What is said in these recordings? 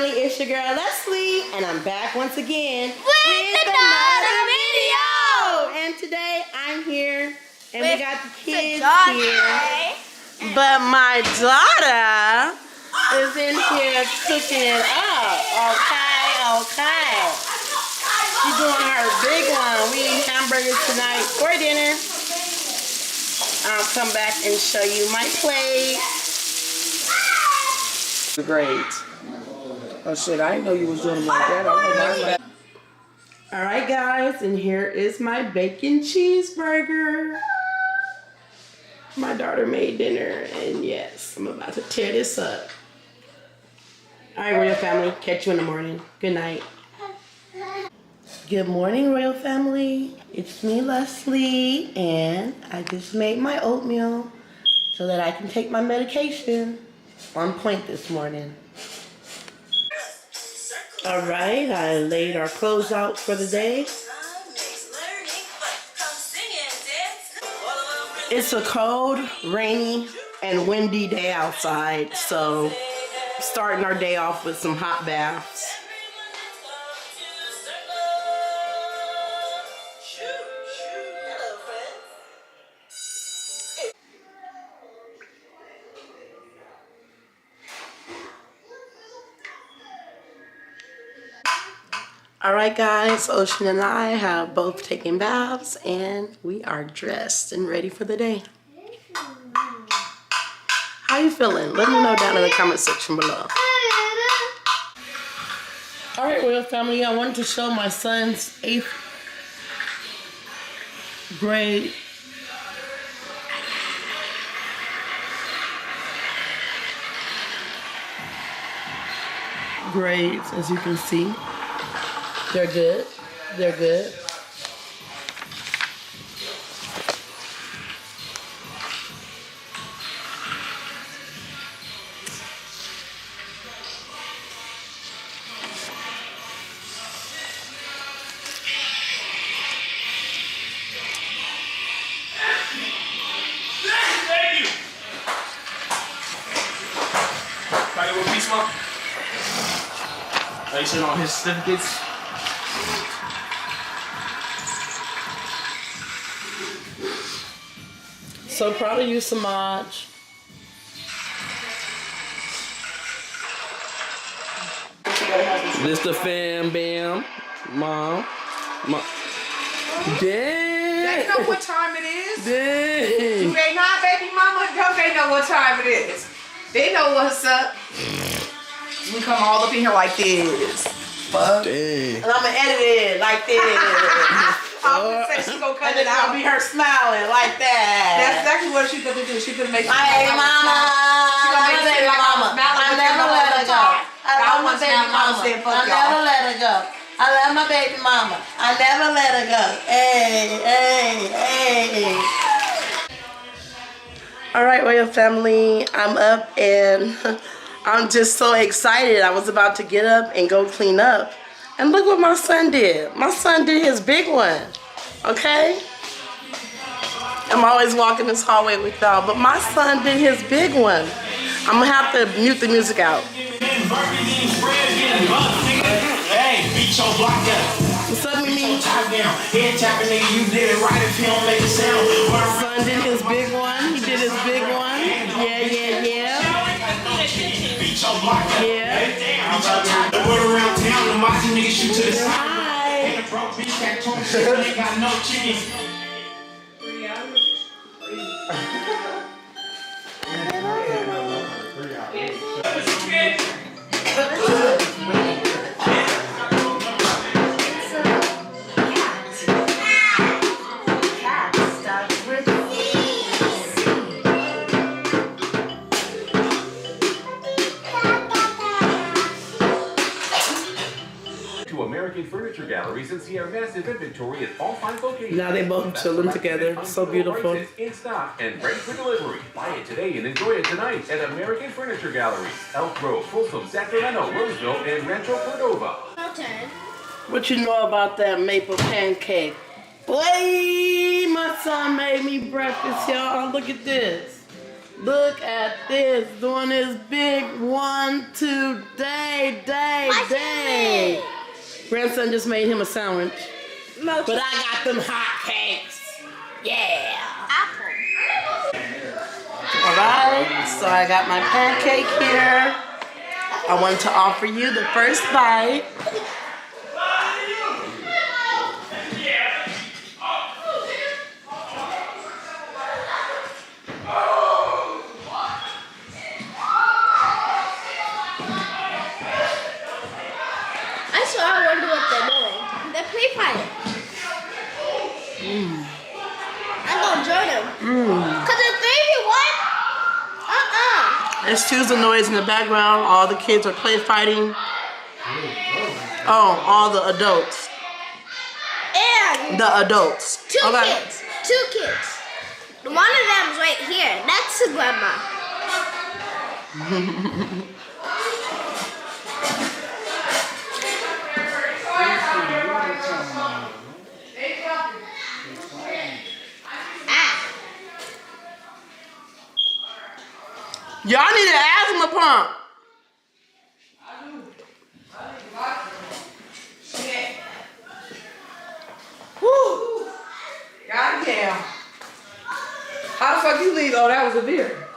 family, it's your girl Leslie, and I'm back once again with another video. And today I'm here, and we got the kids daughter. here. But my daughter is in here cooking it up. Okay. She's doing her big one. We eat hamburgers tonight for dinner. I'll come back and show you my plate. Great. Oh shit, I didn't know you was doing them like that. I know. Alright guys, and here is my bacon cheeseburger. My daughter made dinner, and yes, I'm about to tear this up. Alright, Royal Family, catch you in the morning. Good night. Good morning, Royal Family. It's me, Leslie, and I just made my oatmeal so that I can take my medication. On point this morning. Alright, I laid our clothes out for the day. It's a cold, rainy, and windy day outside, so starting our day off with some hot baths. Alright guys, Ocean and I have both taken baths and we are dressed and ready for the day. How you feeling? Let me know down in the comment section below. Alright Royal Family, I wanted to show my son's 8th grade grades, as you can see. They're good. They're good. Thank you. Got it with peace, Mom? Are you sitting on his certificates? So proud of you, Samaj. This the fam bam. Mom. Dad. They know what time it is. Dad. Do they not, baby mama? Don't they know what time it is? They know what's up. We come all up in here like this. Fuck. And I'm gonna edit it like this. I was gonna say she's gonna cut it I'll out. be her smiling like that. That's exactly what she's gonna do. She's gonna make. Hey mama. She's gonna make baby mama. I never let her go. I love my baby mama. I never let her go. I love my baby mama. I never let her go. Hey. Alright, Royal Family, I'm up and I'm just so excited. I was about to get up and go clean up. And look what my son did. My son did his big one. Okay? I'm always walking this hallway with y'all, but my son did his big one. I'm gonna have to mute the music out. Hey, beat your block up. What's up, Mimi? Top down. Head tapping, nigga, you did it right if you don't make a sound. My son did his big one. He did his big one. Yeah. Beat your block up. Yeah. The word around town, the Moxie niggas shoot to the side. Hi. And the broke bitch got torn shit, ain't got no chicken. American Furniture Galleries and see our massive inventory at all 5 locations. Now they both chilling together. So beautiful. In stock and ready for delivery. Buy it today and enjoy it tonight at American Furniture Galleries, Elk Grove, Folsom, Sacramento, Roseville, and Rancho Cordova. What you know about that maple pancake? Boy, my son made me breakfast, y'all. Look at this. Look at this, doing this big 1-2 day. Grandson just made him a sandwich. But I got them hot cakes. Yeah. Apple. Alright, so I got my pancake here. I wanted to offer you the first bite. I wonder what they're doing. They're play fighting. I'm gonna join them. Cause it's 3v1. Excuse the noise in the background. All the kids are play fighting. Oh, all the adults. And The adults. two kids. One of them's right here. That's to grandma. Y'all need an asthma pump. Woo! Goddamn. How the fuck you leave? Oh, that was a beer.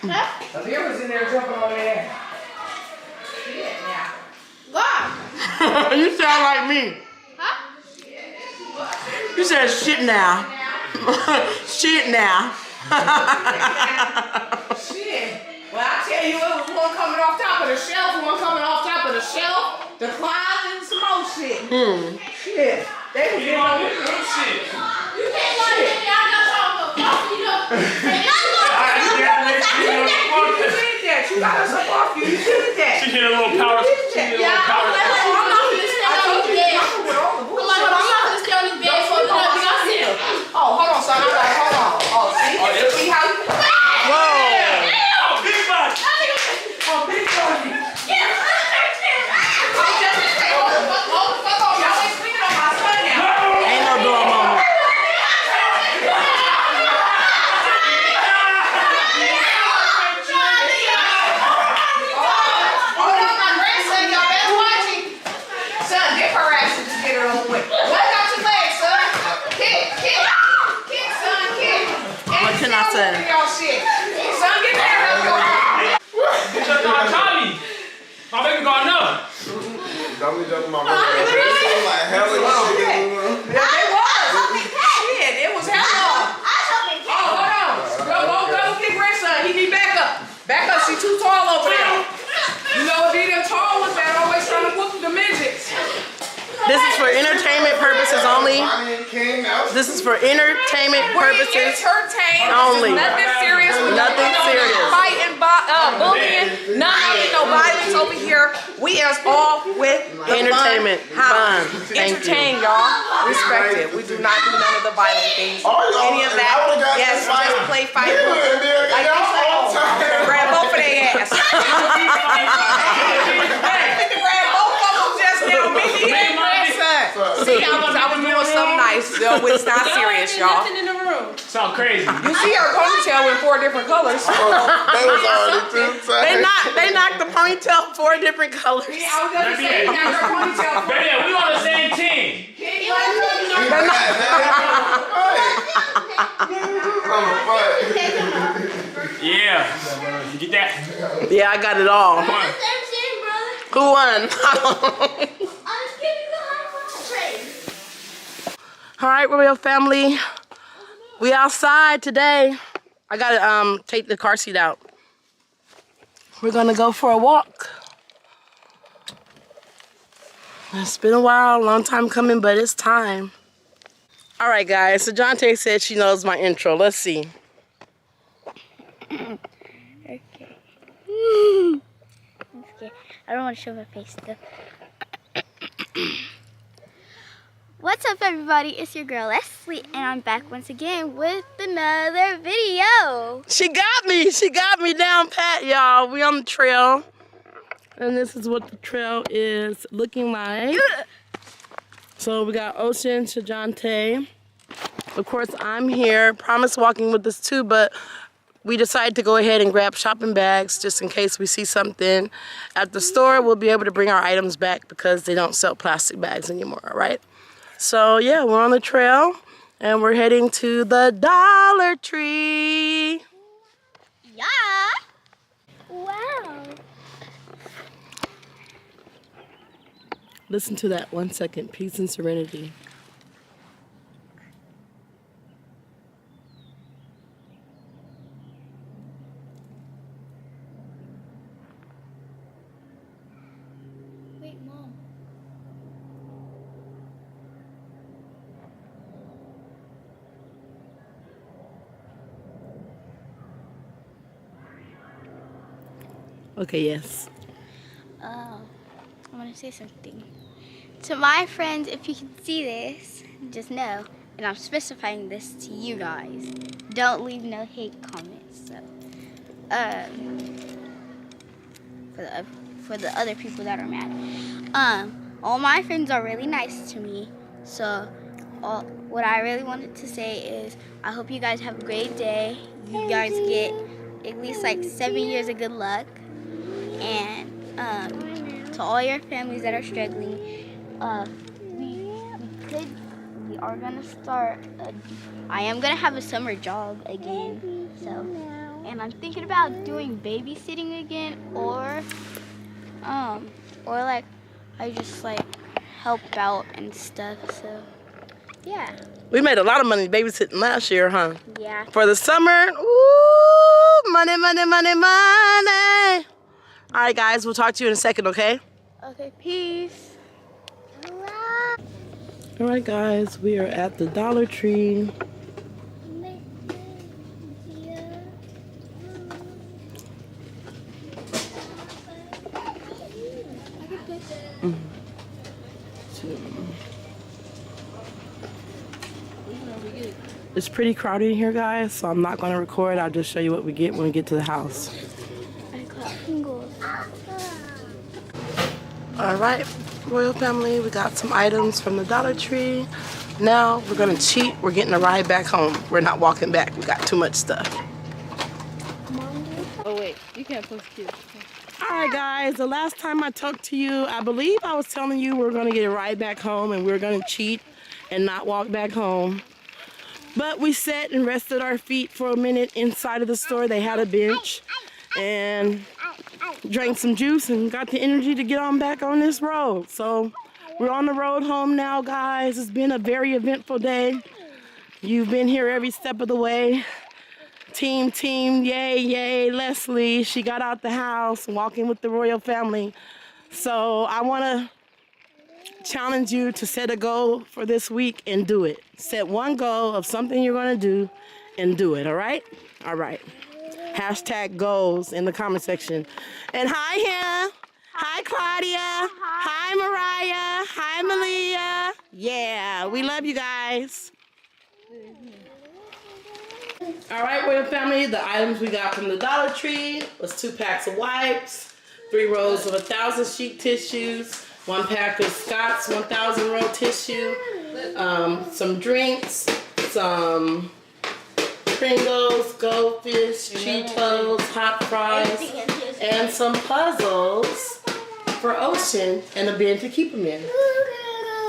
Huh? A beer was in there jumping on there. Shit, now. God. You sound like me. Huh? You said shit now. Shit now. Shit. Well, I tell you, it was one coming off top of the shelf, one coming off top of the shelf, the closet, and some more shit. Shit. They was getting on this shit. You can't let me out of You got us up off you. You did that. She hit a little power. I'm not gonna stay on this bed for the night. Oh, hold on, son. Hold on. Oh, see how you... Whoa. Oh, big body. Oh, big body. Hold the fuck on. Y'all ain't swinging on my son now. Ain't no door moment. Hold on, my grandson. Y'all better watch him. Son, get her ass and just get her over with. Let out your legs, son. Kick, son, kick. What can I say? Y'all shit. Son, get there. Let's go. Get your dog Tommy. My baby got enough. Dummy jumping my brother. It seemed like hella shit. It was. Shit, it was hella. Oh, hold on. Go get grandson. He need backup. Backup, she too tall over there. You know, if he them tall ones that always trying to whoop the midgets. This is for entertainment purposes only. This is for entertainment purposes Entertained. only. Nothing serious. Nothing serious. Fighting, bullying. No violence over here. We is all with the Entertainment, fun. Thank you. Entertain, y'all. Respect it. We do not do none of the violent things. Any of that. Yes, just play fight. Like you said, grab both of their ass. Grab both of them just now. Maybe and grandson. See, I was doing something nice. It's not serious, y'all. Nothing in the room. Sound crazy. You see her ponytail in 4 different colors. They was already too tight. They knocked the ponytail 4 different colors. Yeah, I was gonna say, you got her ponytail. Baby, we on the same team. Yeah. You get that? Yeah, I got it all. Come on. Who won? All right, Royal family. We outside today. I gotta take the car seat out. We're gonna go for a walk. It's been a while, long time coming, but it's time. All right, guys, so Jonte said she knows my intro. Let's see. Okay. I don't want to show my face though. What's up, everybody? It's your girl Leslie, and I'm back once again with another video. She got me down pat, y'all. We on the trail, and this is what the trail is looking like. So we got Ocean, Shajante. Of course, I'm here. Promise walking with us too, but we decided to go ahead and grab shopping bags just in case we see something at the store. We'll be able to bring our items back because they don't sell plastic bags anymore, all right? So yeah, we're on the trail and we're heading to the Dollar Tree. Yeah. Wow. Listen to that 1 second, peace and serenity. Wait, Mom. Okay, yes. I want to say something. To my friends, if you can see this, just know, and I'm specifying this to you guys, don't leave no hate comments. So, for the other people that are mad. All my friends are really nice to me. So, what I really wanted to say is, I hope you guys have a great day. You guys get at least like 7 years of good luck. And to all your families that are struggling, we are gonna start. I am gonna have a summer job again. So, and I'm thinking about doing babysitting again, or like I just like help out and stuff. So, yeah. We made a lot of money babysitting last year, huh? Yeah. For the summer, ooh, money, money, money, money. All right, guys, we'll talk to you in a second, okay? Okay, peace. All right, guys, we are at the Dollar Tree. It's pretty crowded in here, guys, so I'm not going to record. I'll just show you what we get when we get to the house. All right, royal family, we got some items from the Dollar Tree. Now we're gonna cheat. We're getting a ride back home. We're not walking back. We got too much stuff. Oh wait, you can't post kids. All right, guys, the last time I talked to you, I believe I was telling you we're gonna get a ride back home and we're gonna cheat and not walk back home. But we sat and rested our feet for a minute inside of the store. They had a bench and drank some juice and got the energy to get on back on this road. So we're on the road home now, guys. It's been a very eventful day. You've been here every step of the way. Team, yay, yay. Lesie, she got out the house walking with the royal family. So I want to challenge you to set a goal for this week and do it. Set one goal of something you're going to do and do it, all right? All right. Hashtag goals in the comment section. And hi, Hannah. Hi, Claudia. Hi, Mariah. Hi, Malia. Yeah, we love you guys. All right, royal family, the items we got from the Dollar Tree was 2 packs of wipes, 3 rolls of 1,000 sheet tissues, 1 pack of Scott's 1,000 roll tissue, some drinks, some Pringles, Goldfish, Cheetos, hot fries, and some puzzles for Ocean and a bin to keep them in.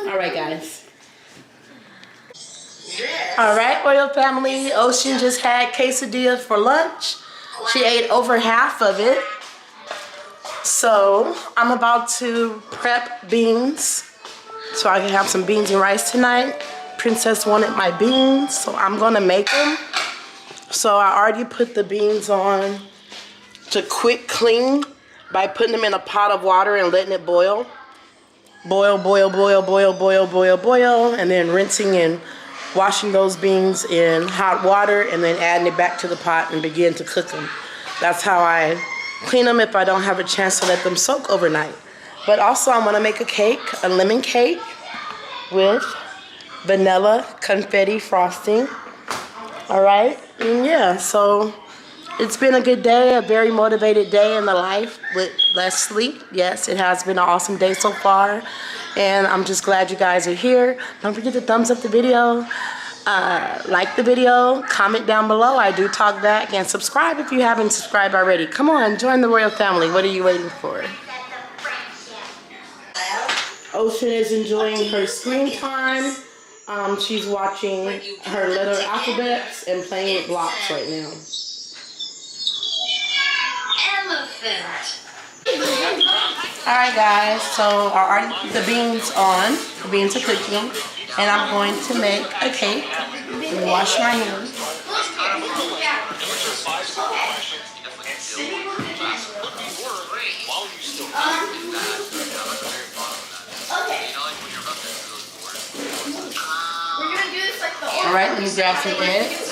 All right, guys. All right, royal family, Ocean just had quesadilla for lunch. She ate over half of it. So I'm about to prep beans so I can have some beans and rice tonight. Princess wanted my beans, so I'm gonna make them. So I already put the beans on to quick clean by putting them in a pot of water and letting it boil. Boil, boil, boil, boil, boil, boil, boil, and then rinsing and washing those beans in hot water and then adding it back to the pot and begin to cook them. That's how I clean them if I don't have a chance to let them soak overnight. But also I'm gonna make a cake, a lemon cake with vanilla confetti frosting. All right, and yeah, so it's been a good day, a very motivated day in the life with Lesie. Yes, it has been an awesome day so far, and I'm just glad you guys are here. Don't forget to thumbs up the video. Like the video, comment down below. I do talk back, and subscribe if you haven't subscribed already. Come on, join the royal family. What are you waiting for? Ocean is enjoying her screen time. She's watching her letter alphabets and playing with blocks right now. Elephant. Alright guys, so I already put the beans on. The beans are cooking. And I'm going to make a cake. Wash my hands. Alright, let me grab some eggs.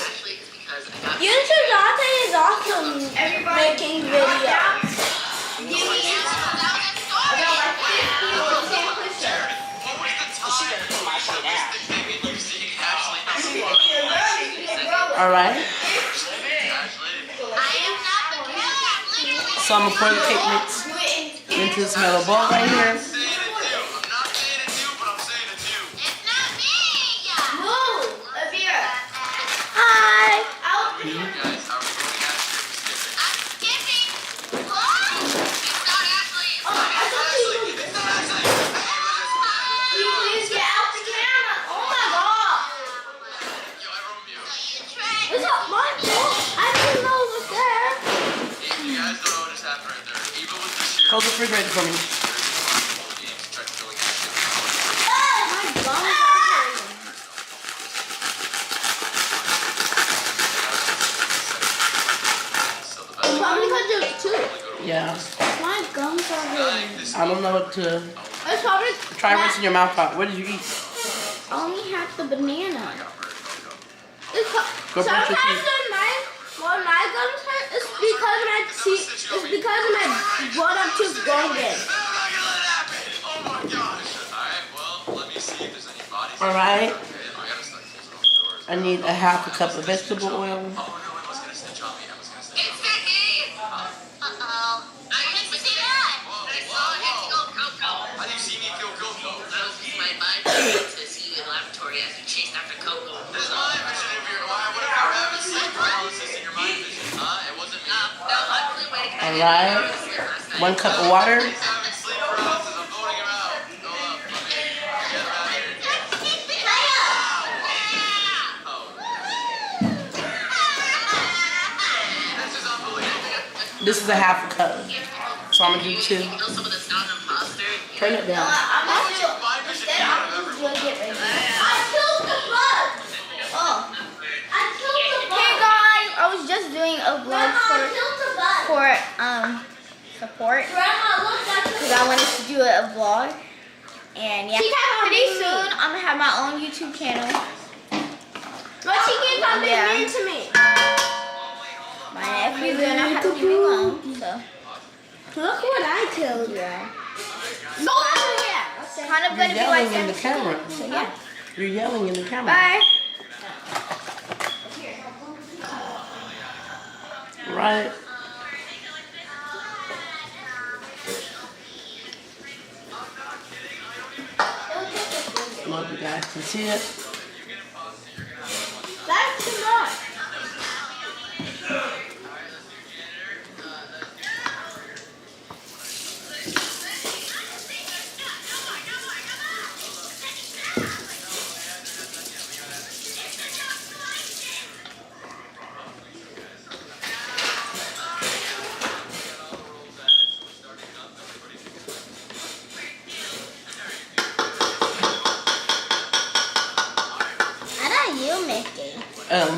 YouTube Dante is also making videos. Alright. So I'm going to pour the cake mix into this metal bowl right here. Close the refrigerator for me. Probably because there's two. Yeah. My gums are hurting. I don't know what to... It's probably... Try rinsing your mouth out. What did you eat? I only had the banana. It's Go brush your teeth. when my gums hurt, it's because my teeth, it's because my bottom tooth broken. Alright. I need a half a cup of vegetable oil. Alright. 1 cup of water. This is a half a cup. So I'm going to do 2. Turn it down. Hey guys, I was just doing a vlog for support because I wanted to do a vlog, and yeah, pretty soon I'm gonna have my own YouTube channel. But she keeps on being mean to me. My nephew's gonna have to leave me alone, so look what I told you. So yeah, it's kind of gonna be like in the camera. So yeah. You're yelling in the camera. Bye. Right. I hope you guys can see it. That's too much.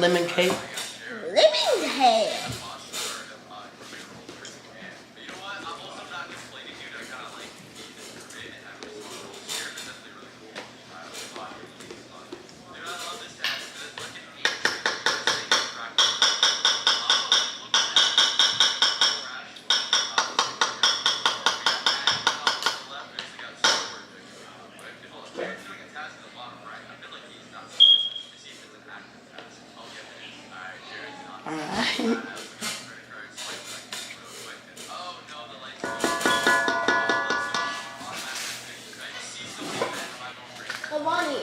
Lemon cake. Lemon cake.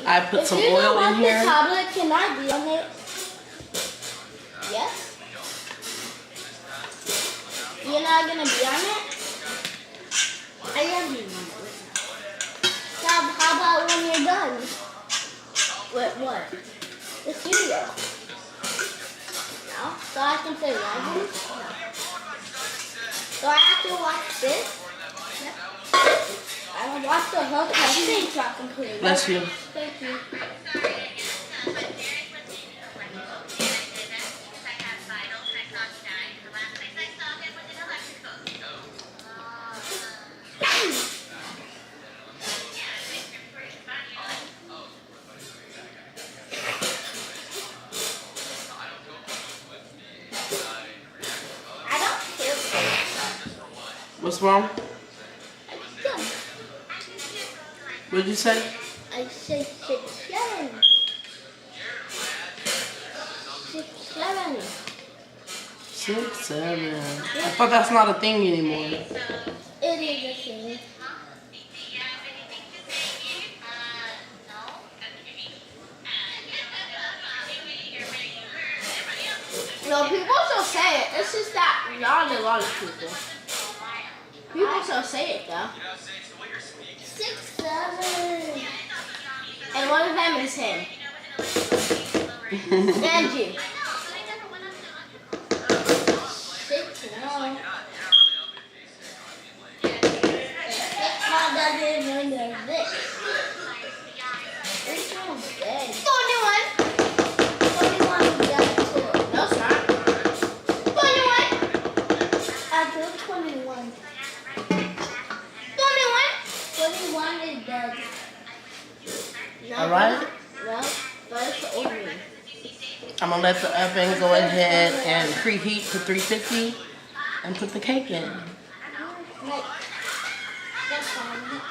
I put some oil in here. If you don't like the tablet, can I be on it? Yes? You're not gonna be on it? I am being on it right now. Now, how about when you're done? With what? The studio. No? So I can play Legends? No. So I have to watch this? Yep. I will watch the whole thing so I can play. Bless you. Thank you. I don't feel What's wrong? good. What'd you say? I say 6, 7. 6, 7. 6, 7. I thought that's not a thing anymore. It is a thing. No, people still say it. It's just that not a lot of people. People still say it though. 6, 7. And one of them is him. And you. 6, no. How does it know this? Which one's dead? 21. 21 is dead too. No, it's not. 21. I killed 21. 21 is dead. No, Alright. No, but it's oatmeal. I'm gonna let the oven go ahead and preheat to 350 and put the cake in. Like, that's fine.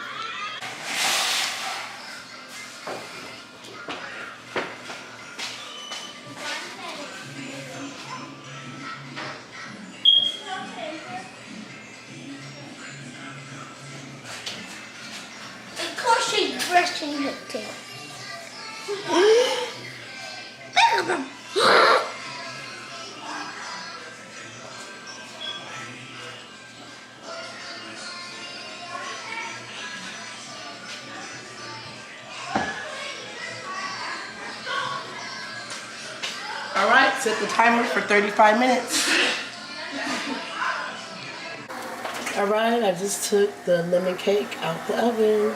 Of course she's brushing her tail. Look at them. Alright, set the timer for 35 minutes. Alright, I just took the lemon cake out the oven.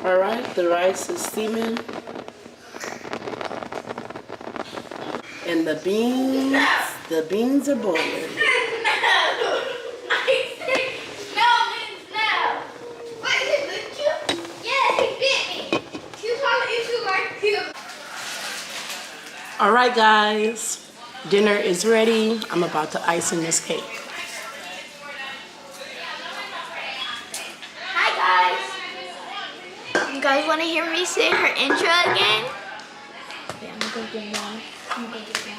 Alright, the rice is steaming. And the beans are boiling. Alright guys, dinner is ready. I'm about to ice in this cake. Hi guys. You guys want to hear me say her intro again? Yeah, I'm gonna go get one. I'm gonna go get one.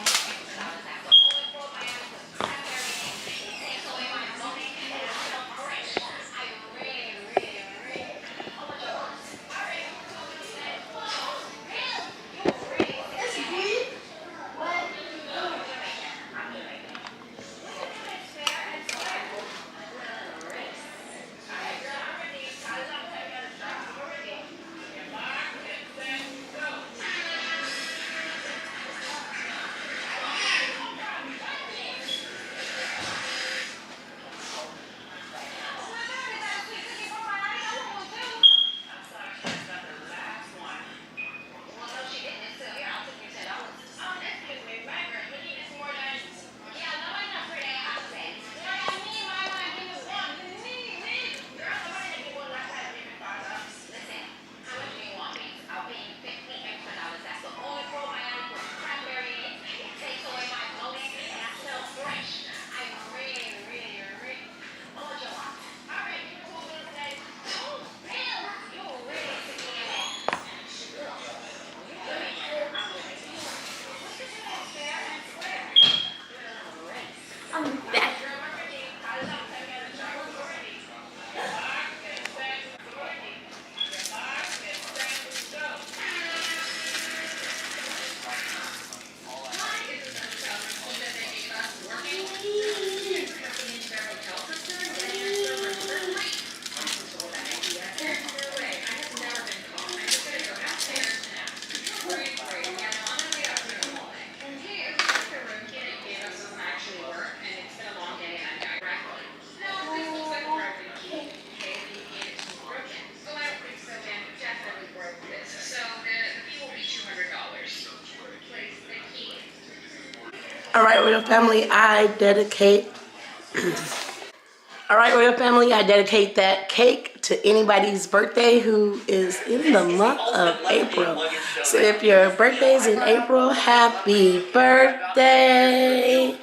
All right, Royal Family, I dedicate that cake to anybody's birthday who is in the month of April. So if your birthday is in April, happy birthday.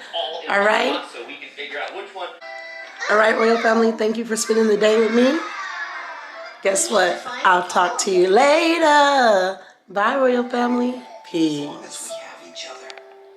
All right. All right, Royal Family, thank you for spending the day with me. Guess what? I'll talk to you later. Bye, Royal Family. Peace.